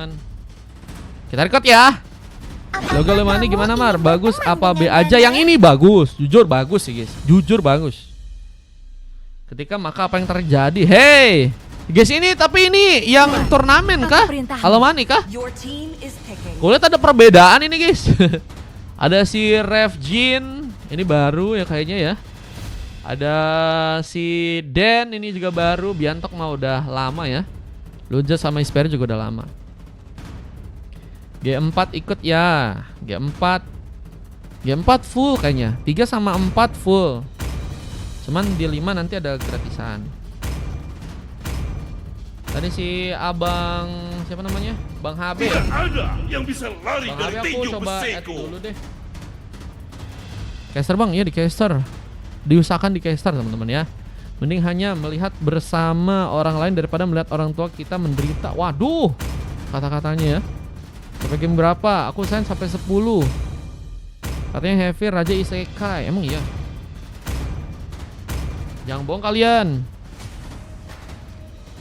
teman-teman. Kita record ya. Logo Lemani gimana Mar? Bagus apa B aja? Yang ini bagus. Jujur bagus sih guys. Jujur bagus. Ketika maka apa yang terjadi? Hey guys, ini tapi ini yang turnamen kah? Alemani kah? Kulihat ada perbedaan ini guys. Ada si Revjin, ini baru ya kayaknya ya. Ada si Den, ini juga baru. Biantok mah udah lama ya. Lunja sama Isper juga udah lama. G4 ikut ya. G4 full kayaknya. 3 sama 4 full. Cuman di 5 nanti ada gratisan. Tadi si abang siapa namanya? Bang HB ya? Ada yang bisa lari Bang HB dari aku tinju coba add besiku. dulu deh. Caster bang, iya di caster. Diusahakan di caster teman-teman ya. Mending hanya melihat bersama orang lain daripada melihat orang tua kita menderita. Waduh, kata-katanya ya. Sampai game berapa? Aku sign sampai 10. Katanya heavy Raja Isekai. Emang iya? Jangan bohong kalian.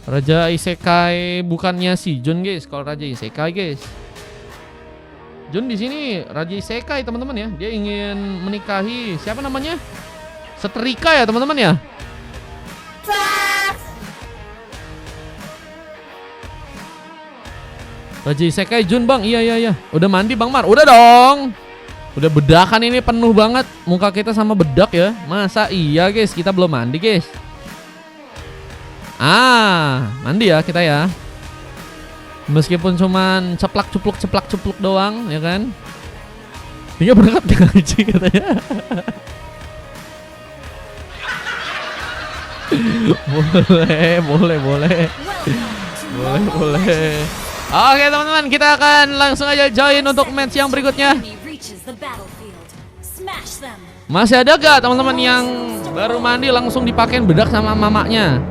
Raja Isekai bukannya si Jun guys. Kalau Raja Isekai guys, Jun di sini Raja Isekai teman-teman ya. Dia ingin menikahi siapa namanya? Setrika ya teman-teman ya. Raja Isekai Jun bang. Iya. Udah mandi bang Mar? Udah dong. Udah bedakan ini penuh banget. Muka kita sama bedak ya. Masa iya guys, kita belum mandi guys. Mandi ya kita ya. Meskipun cuman ceplak-cupluk doang ya kan. Dia berangkat ke ngaji katanya. Boleh. Oke teman-teman, kita akan langsung aja join untuk match yang berikutnya. Masih ada gak teman-teman yang baru mandi langsung dipakein bedak sama mamanya?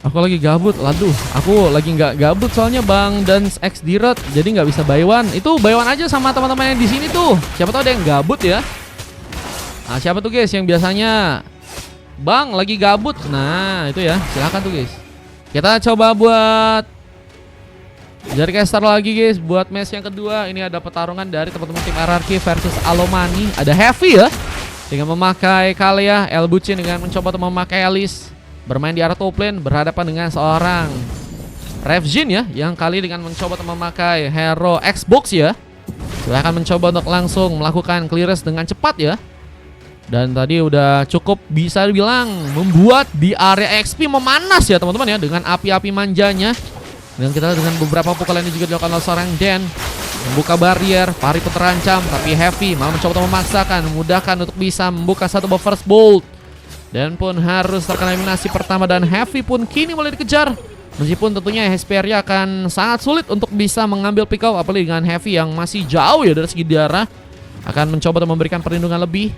Aku lagi gabut, aku lagi nggak gabut soalnya Bang dan X Dirot, jadi nggak bisa buy one. Itu buy one aja sama teman-teman yang di sini tuh. Siapa tahu ada yang gabut ya. Nah siapa tuh guys yang biasanya Bang lagi gabut? Nah itu ya, silakan tuh guys. Kita coba buat jadi caster lagi guys. Buat match yang kedua, ini ada pertarungan dari teman-teman tim RRQ versus Alomani. Ada Heavy ya, dengan memakai Kalia, Elbucin dengan mencoba untuk memakai Alice. Bermain di arah top lane berhadapan dengan seorang Revjin ya, yang kali dengan mencoba untuk memakai hero Xbox ya. Silahkan mencoba untuk langsung melakukan clearance dengan cepat ya. Dan tadi udah cukup bisa dibilang membuat di area XP memanas ya teman-teman ya, dengan api-api manjanya. Dan kita dengan beberapa pukulan ini juga dilakukan oleh seorang Den. Membuka barrier, Pari pun terancam, tapi Heavy malah mencoba untuk memaksakan, memudahkan untuk bisa membuka satu buff first bolt. Dan pun harus terkena eliminasi pertama, dan Heavy pun kini mulai dikejar. Meskipun tentunya Hesperia akan sangat sulit untuk bisa mengambil pick up, apalagi dengan Heavy yang masih jauh ya dari segi darah. Akan mencoba untuk memberikan perlindungan lebih.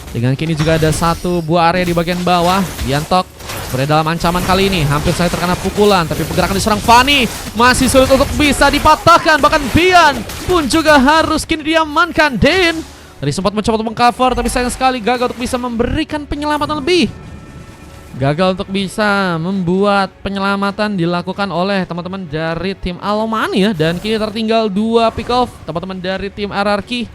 Dengan kini juga ada satu buah area di bagian bawah. Biantok berada dalam ancaman kali ini. Hampir saja terkena pukulan, tapi pergerakan diserang Fanny masih sulit untuk bisa dipatahkan. Bahkan Bian pun juga harus kini diamankan. Den tadi sempat mencoba untuk mengcover, tapi sayang sekali gagal untuk bisa memberikan penyelamatan lebih. Gagal untuk bisa membuat penyelamatan dilakukan oleh teman-teman dari tim Alomani ya. Dan kini tertinggal 2 pick off teman-teman dari tim RRQ.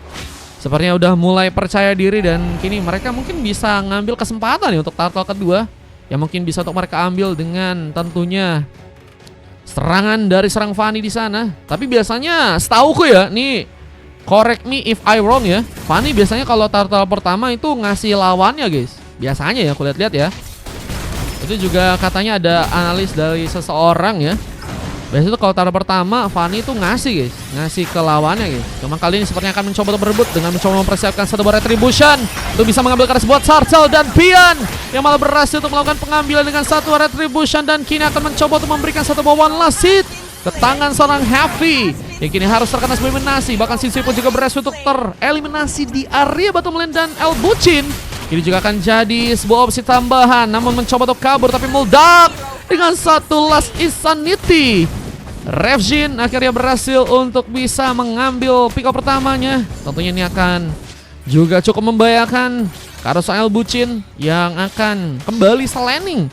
Sepertinya udah mulai percaya diri, dan kini mereka mungkin bisa ngambil kesempatan ya untuk turtle kedua. Yang mungkin bisa untuk mereka ambil dengan tentunya serangan dari serang Fanny di sana. Tapi biasanya setauku ya, nih correct me if I wrong ya, Fanny biasanya kalau turtle pertama itu ngasih lawannya guys. Biasanya ya aku lihat-lihat ya. Itu juga katanya ada analis dari seseorang ya. Biasanya tuh kalau turtle pertama Fanny itu ngasih guys, ngasih ke lawannya guys. Cuma kali ini sepertinya akan mencoba untuk berebut dengan mencoba mempersiapkan satu buah retribution untuk bisa mengambil keras buat Sarcel, dan Bian yang malah berhasil untuk melakukan pengambilan dengan satu retribution, dan kini akan mencoba untuk memberikan satu buah one last hit ke tangan seorang Heavy yang kini harus terkena sebuah eliminasi. Bahkan Sisi pun juga berhasil untuk tereliminasi di area bottom lane, dan Elbucin ini juga akan jadi sebuah opsi tambahan, namun mencoba untuk kabur tapi meledak dengan satu last insanity. Revjin akhirnya berhasil untuk bisa mengambil pick up pertamanya. Tentunya ini akan juga cukup membahayakan karena Elbucin yang akan kembali slaning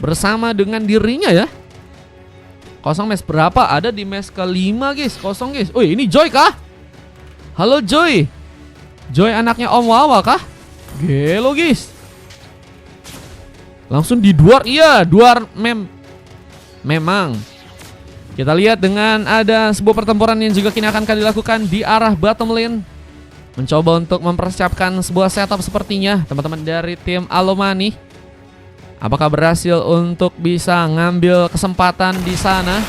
bersama dengan dirinya ya. Kosong match berapa? Ada di match ke-5 guys. Kosong guys. Oh ini Joy kah? Halo Joy. Joy anaknya Om Wawa kah? Gelo guys. Langsung di duar. Iya duar memang. Kita lihat dengan ada sebuah pertempuran yang juga kini akan dilakukan di arah bottom lane. Mencoba untuk mempersiapkan sebuah setup sepertinya teman-teman dari tim Alomani. Apakah berhasil untuk bisa ngambil kesempatan di sana?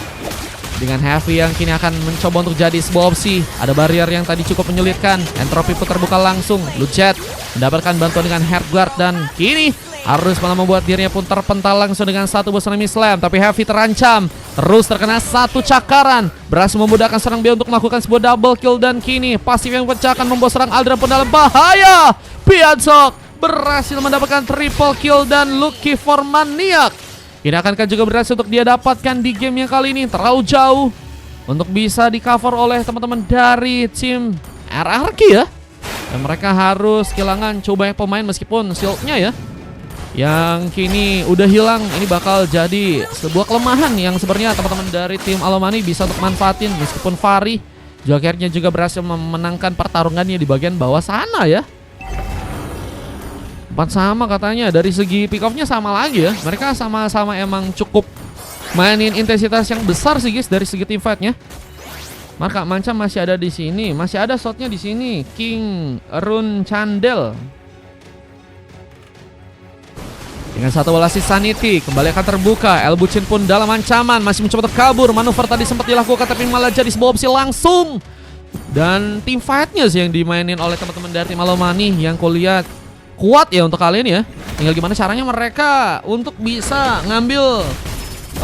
Dengan Heavy yang kini akan mencoba untuk jadi sebuah opsi. Ada barrier yang tadi cukup menyulitkan. Entropy pun terbuka langsung. Lucet mendapatkan bantuan dengan Heartguard dan kini harus malah membuat dirinya pun terpental langsung dengan satu buah tsunami slam. Tapi Heavy terancam, terus terkena satu cakaran. Berhasil memudahkan serang Bian untuk melakukan sebuah double kill. Dan kini pasif yang pecahkan membawa serang Aldran pun dalam bahaya. Biansok berhasil mendapatkan triple kill dan Lucky for Maniac. Ini akankah juga berhasil untuk dia dapatkan di game yang kali ini. Terlalu jauh untuk bisa di cover oleh teman-teman dari tim RRQ ya. Dan mereka harus kehilangan coba banyak pemain meskipun shieldnya ya yang kini udah hilang. Ini bakal jadi sebuah kelemahan yang sebenarnya teman-teman dari tim Alomani bisa untuk manfaatin. Meskipun Fari juga akhirnya juga berhasil memenangkan pertarungannya di bagian bawah sana ya. 4 sama katanya. Dari segi pick off-nya sama lagi ya. Mereka sama-sama emang cukup mainin intensitas yang besar sih guys dari segi team fight-nya. Marka Mancam masih ada di sini. Masih ada shotnya di sini. King Run Chandel dengan satu bola Sanity kembali akan terbuka. Elbucin pun dalam ancaman, masih mencoba terkabur. Manuver tadi sempat dilakukan tapi malah jadi sebuah opsi langsung. Dan tim fight-nya sih yang dimainin oleh teman-teman dari tim Alomani yang kulihat kuat ya untuk kali ini ya. Tinggal gimana caranya mereka untuk bisa ngambil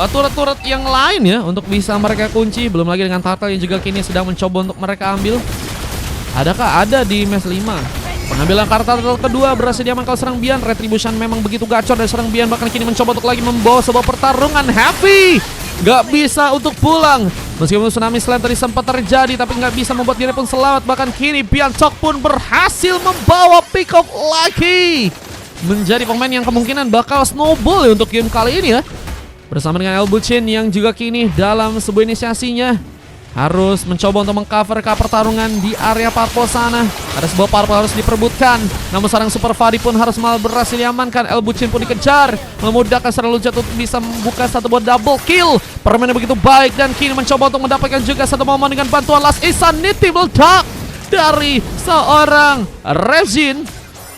turret-turret yang lain ya, untuk bisa mereka kunci. Belum lagi dengan Turtle yang juga kini sedang mencoba untuk mereka ambil. Adakah ada di match 5? Pengambilan kartu kedua berhasil diamankan serang Bian. Retribution memang begitu gacor dari serang Bian. Bahkan kini mencoba untuk lagi membawa sebuah pertarungan. Heavy gak bisa untuk pulang. Meskipun tsunami slam tadi sempat terjadi tapi gak bisa membuat diri pun selamat. Bahkan kini Bian Chok pun berhasil membawa pick off lagi. Menjadi pemain yang kemungkinan bakal snowball ya untuk game kali ini ya. Bersama dengan Elbucin yang juga kini dalam sebuah inisiasinya harus mencoba untuk mengcover pertarungan di area purple sana. Ada sebuah purple harus diperebutkan. Namun sarang Super Fari pun harus malah berhasil diamankan. Elbucin pun dikejar, memudahkan serang Lucet untuk bisa membuka satu buah double kill. Permainan begitu baik dan kini mencoba untuk mendapatkan juga satu momen dengan bantuan Last Insanity meledak dari seorang Rezin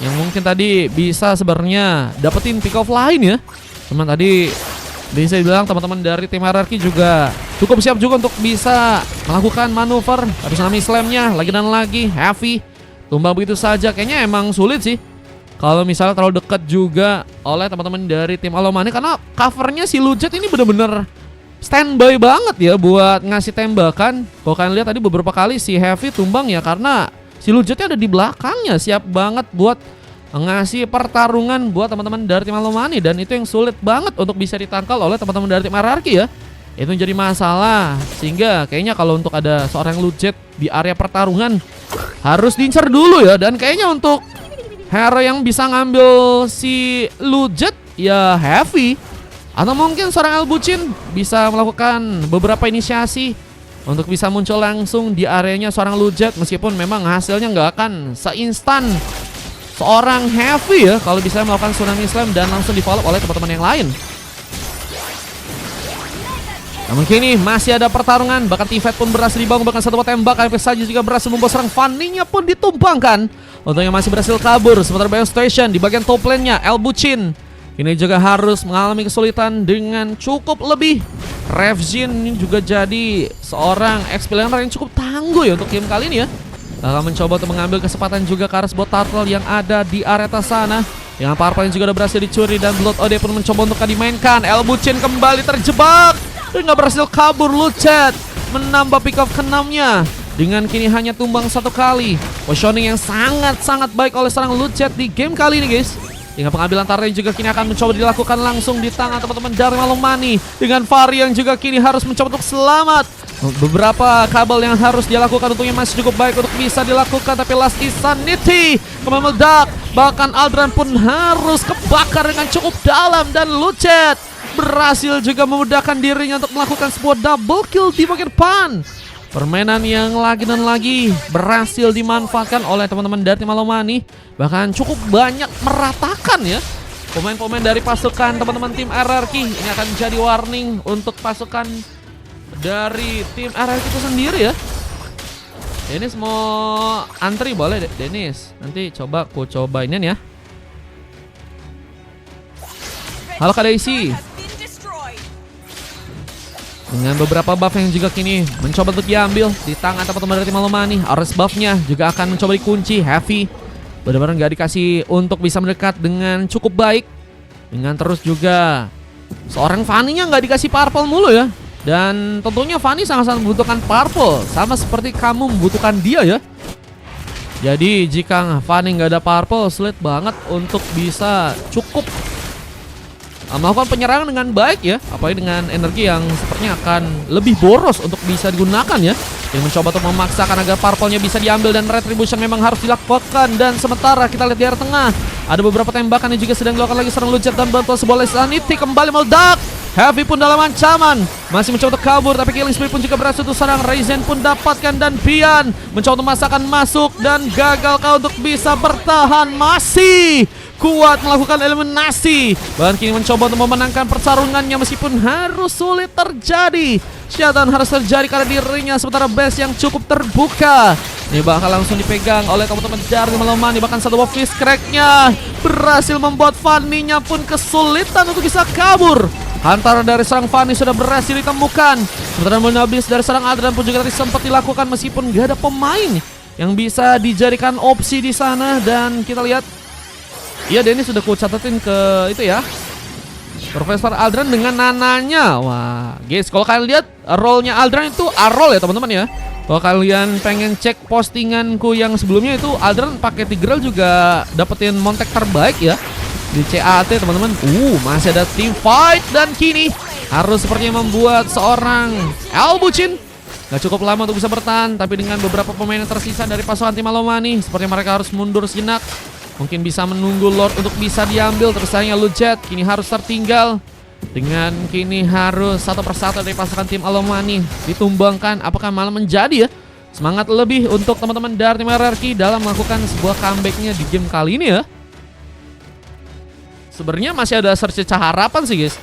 yang mungkin tadi bisa sebenarnya dapetin pick off lain ya. Cuman tadi bisa dibilang teman-teman dari tim RRQ juga cukup siap juga untuk bisa melakukan manuver. Habis tsunami slamnya lagi dan lagi. Heavy tumbang begitu saja. Kayaknya emang sulit sih kalau misalnya terlalu dekat juga oleh teman-teman dari tim Alomani, karena covernya si Lucet ini bener-bener standby banget ya buat ngasih tembakan. Kalau kalian lihat tadi beberapa kali si Heavy tumbang ya karena si Lucetnya ada di belakangnya, siap banget buat ngasih pertarungan buat teman-teman dari tim Alomani. Dan itu yang sulit banget untuk bisa ditangkal oleh teman-teman dari tim RRQ ya. Itu jadi masalah, sehingga kayaknya kalau untuk ada seorang Lucet di area pertarungan harus diincar dulu ya. Dan kayaknya untuk hero yang bisa ngambil si Lucet ya Heavy, atau mungkin seorang Elbucin bisa melakukan beberapa inisiasi untuk bisa muncul langsung di areanya seorang Lucet. Meskipun memang hasilnya nggak akan seinstan seorang Heavy ya kalau bisa melakukan tsunami slam dan langsung di follow oleh teman-teman yang lain. Namun kini masih ada pertarungan. Bahkan T-Fight pun berhasil dibangun, bahkan satu tembak KP saja juga berhasil membawa serang Fanny-nya pun ditumbangkan. Untungnya masih berhasil kabur. Sementara Bio Station di bagian top lane-nya Elbucin ini juga harus mengalami kesulitan dengan cukup lebih. Revjin ini juga jadi seorang XP laner yang cukup tangguh ya untuk game kali ini ya. Akan mencoba untuk mengambil kesempatan juga ke arah sebuah turtle yang ada di area sana. Dengan purple yang juga udah berhasil dicuri dan Blood Ode pun mencoba untuk dimainkan. Elbucin kembali terjebak dan gak berhasil kabur. Lucet menambah pick off ke-6-nya dengan kini hanya tumbang satu kali. Positioning yang sangat-sangat baik oleh seorang Lucet di game kali ini guys. Dengan pengambilan turret juga kini akan mencoba dilakukan langsung di tangan teman-teman dari Alomani. Dengan Fari yang juga kini harus mencoba untuk selamat. Beberapa kabel yang harus dilakukan untungnya masih cukup baik untuk bisa dilakukan. Tapi Last Insanity kembali meledak. Bahkan Aldran pun harus kebakar dengan cukup dalam. Dan Lucet berhasil juga memudahkan dirinya untuk melakukan sebuah double kill di bagian depan. Permainan yang lagi dan lagi berhasil dimanfaatkan oleh teman-teman dari tim Alomani. Bahkan cukup banyak meratakan ya pemain-pemain dari pasukan teman-teman tim RRQ. Ini akan jadi warning untuk pasukan dari tim RRQ itu sendiri ya. Dennis mau antri boleh Dennis. Nanti coba aku cobainin ya. Halo Kak Daisy. Dengan beberapa buff yang juga kini mencoba untuk diambil di tangan teman-teman dari tim Alomani. Ares buffnya juga akan mencoba dikunci. Heavy benar-benar nggak dikasih untuk bisa mendekat dengan cukup baik. Dengan terus juga seorang Fanny-nya nggak dikasih purple mulu ya. Dan tentunya Fanny sangat-sangat membutuhkan purple, sama seperti kamu membutuhkan dia ya. Jadi jika Fanny nggak ada purple, sulit banget untuk bisa cukup melakukan penyerangan dengan baik ya. Apalagi dengan energi yang sepertinya akan lebih boros untuk bisa digunakan ya. Yang mencoba untuk memaksakan agar purple-nya bisa diambil dan retribution memang harus dilakukan. Dan sementara kita lihat di area tengah ada beberapa tembakan yang juga sedang dilakukan lagi serang Lujet dan bantuan sebuah Lesanity kembali meledak. Heavy pun dalam ancaman, masih mencoba untuk kabur, tapi Killing Spree pun juga berhasil untuk serang. Raizen pun dapatkan dan Bian mencoba untuk memaksakan masuk dan gagal kau untuk bisa bertahan. Masih kuat melakukan eliminasi, bahkan kini mencoba untuk memenangkan pertarungannya meskipun harus sulit terjadi. Syaitan harus terjadi karena dirinya, sementara base yang cukup terbuka ini bakal langsung dipegang oleh teman-teman dari Alomani. Bahkan satu buff fist crack-nya berhasil membuat Fanny-nya pun kesulitan untuk bisa kabur. Hantaran dari serang Fanny sudah berhasil ditemukan, sementara Monabis dari serang Adran pun juga tadi sempat dilakukan meskipun gak ada pemain yang bisa dijadikan opsi di sana. Dan kita lihat, iya Dennis sudah ku catetin ke itu ya, Profesor Aldran dengan nananya. Wah guys, kalau kalian lihat role-nya Aldran itu A-roll ya teman-teman ya. Kalau kalian pengen cek postinganku yang sebelumnya itu Aldran pakai Tigreal juga dapetin montek terbaik ya di CAT teman-teman. Masih ada team fight dan kini harus sepertinya membuat seorang Albucin gak cukup lama untuk bisa bertahan. Tapi dengan beberapa pemain yang tersisa dari pasukan tim Alomani, sepertinya mereka harus mundur sejenak. Mungkin bisa menunggu Lord untuk bisa diambil. Terus sayangnya Lujet kini harus tertinggal. Dengan kini harus satu persatu dari pasukan tim Alomani ditumbangkan. Apakah malah menjadi ya semangat lebih untuk teman-teman dari tim RRQ dalam melakukan sebuah comebacknya di game kali ini ya. Sebenarnya masih ada sececah harapan sih guys.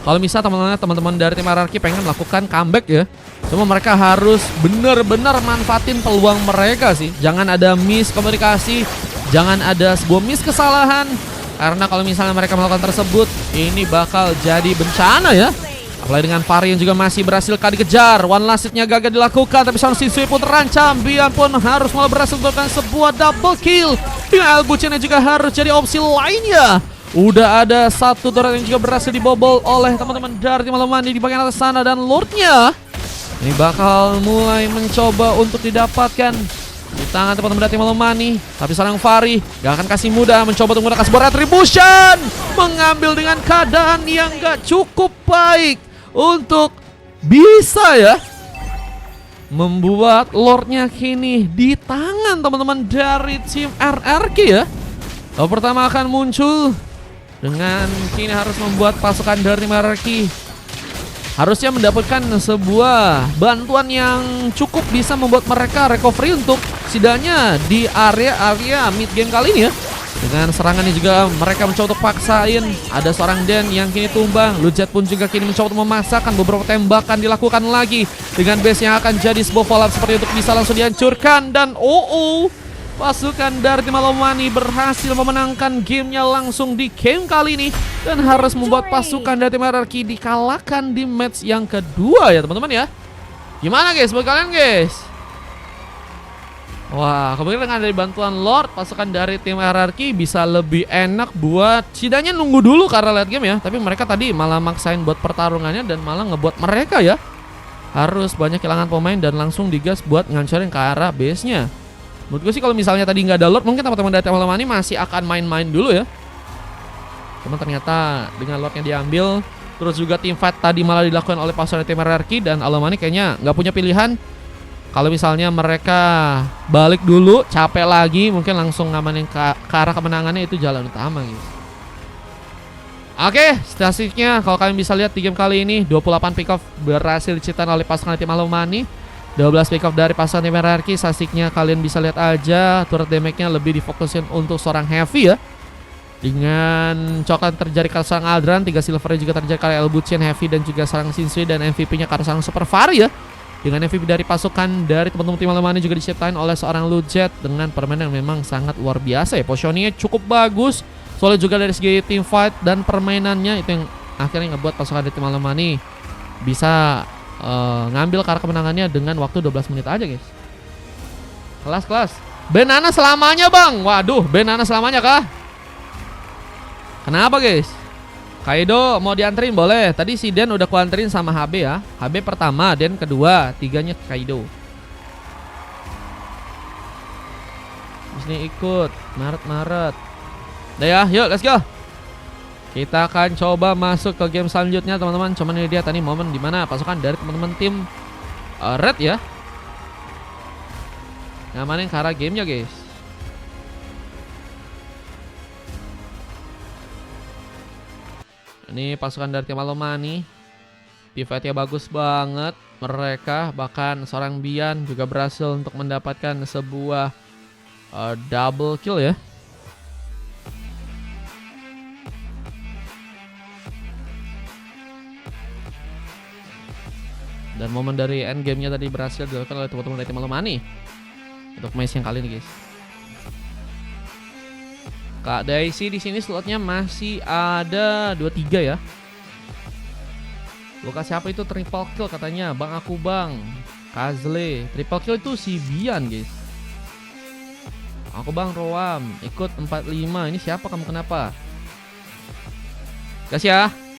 Kalau misal teman-teman dari tim RRQ pengen melakukan comeback ya, cuma mereka harus benar-benar manfaatin peluang mereka sih. Jangan ada miskomunikasi, jangan ada sebuah kesalahan. Karena kalau misalnya mereka melakukan tersebut, ini bakal jadi bencana ya. Apalagi dengan Fari yang juga masih berhasil dikejar. One last hit-nya gagal dilakukan, tapi Sang Sisui pun terancam. Bian pun harus malah berhasil melakukan sebuah double kill. Dengan Albucin juga harus jadi opsi lainnya. Udah ada satu turret yang juga berhasil dibobol oleh teman-teman dari tim Alomani di bagian atas sana. Dan Lordnya ini bakal mulai mencoba untuk didapatkan di tangan teman-teman dari tim Alomani. Tapi seorang Fari gak akan kasih mudah, mencoba untuk menggunakan sebuah retribution, mengambil dengan keadaan yang gak cukup baik untuk bisa ya membuat Lordnya kini di tangan teman-teman dari tim RRQ ya. Lalu pertama akan muncul dengan kini harus membuat pasukan dari tim RRQ harusnya mendapatkan sebuah bantuan yang cukup bisa membuat mereka recovery untuk setidaknya di area mid game kali ini ya. Dengan serangannya juga mereka mencoba untuk paksain. Ada seorang Den yang kini tumbang. Lujet pun juga kini mencoba untuk memaksakan. Beberapa tembakan dilakukan lagi dengan base yang akan jadi sebuah follow up seperti untuk bisa langsung dihancurkan. Dan pasukan dari tim Alomani berhasil memenangkan gamenya langsung di game kali ini. Dan harus membuat pasukan dari tim RRQ dikalahkan di match yang kedua ya teman-teman ya. Gimana guys buat kalian guys? Wah, kemudian dengan dari bantuan Lord, pasukan dari tim RRQ bisa lebih enak buat setidaknya nunggu dulu karena late game ya. Tapi mereka tadi malah maksain buat pertarungannya dan malah ngebuat mereka ya harus banyak kehilangan pemain dan langsung digas buat ngancurin ke arah base-nya. Menurut gue sih kalau misalnya tadi nggak ada Lord, mungkin teman-teman dari tim Alomani masih akan main-main dulu ya. Cuma ternyata dengan Lordnya diambil, terus juga tim fight tadi malah dilakukan oleh pasukan tim RRQ dan Alomani kayaknya nggak punya pilihan. Kalau misalnya mereka balik dulu, capek lagi, mungkin langsung ngamanin ke arah kemenangannya itu jalan utama gitu. Oke, statistiknya kalau kalian bisa lihat di game kali ini 28 pick off berhasil diciptakan oleh pasukan tim Alumani, 12 pick off dari pasukan tim Hierarchy. Statistiknya kalian bisa lihat aja, turret damage-nya lebih difokusin untuk seorang Heavy ya. Dengan coklat terjadi ke seorang Aldran, 3 silvernya juga terjadi ke Elbuchian, Heavy dan juga seorang Shinsui, dan MVP-nya ke seorang Super Fari ya. Dengan MVP dari pasukan dari teman-teman tim Alumani juga diciptain oleh seorang Lujet dengan permainan yang memang sangat luar biasa ya. Positioningnya cukup bagus, soalnya juga dari segi team fight dan permainannya itu yang akhirnya ngebuat pasukan dari tim Alumani bisa ngambil karena kemenangannya dengan waktu 12 menit aja guys. Kelas. Banana selamanya bang. Waduh, Banana selamanya kah? Kenapa guys? Kaido mau dianterin boleh. Tadi si Den udah kuanterin sama HB ya. HB pertama, Den kedua, tiganya Kaido. Disini ikut Maret. Udah ya, yuk let's go. Kita akan coba masuk ke game selanjutnya teman-teman. Cuman ini dia tadi momen dimana pasukan dari teman-teman tim Red ya ngamanin ke arah gamenya guys. Ini pasukan dari tim Alumani, pivotnya bagus banget. Mereka bahkan seorang Bian juga berhasil untuk mendapatkan sebuah double kill ya. Dan momen dari end game-nya tadi berhasil dilakukan oleh teman-teman dari tim Alumani untuk match yang kali ini guys. Kak Daisy di sini slotnya masih ada 23 ya. Luka siapa itu triple kill katanya? Bang aku bang. Kazle. Triple kill itu si Bian guys. Aku bang Roam ikut 45. Ini siapa kamu kenapa? Gas ya.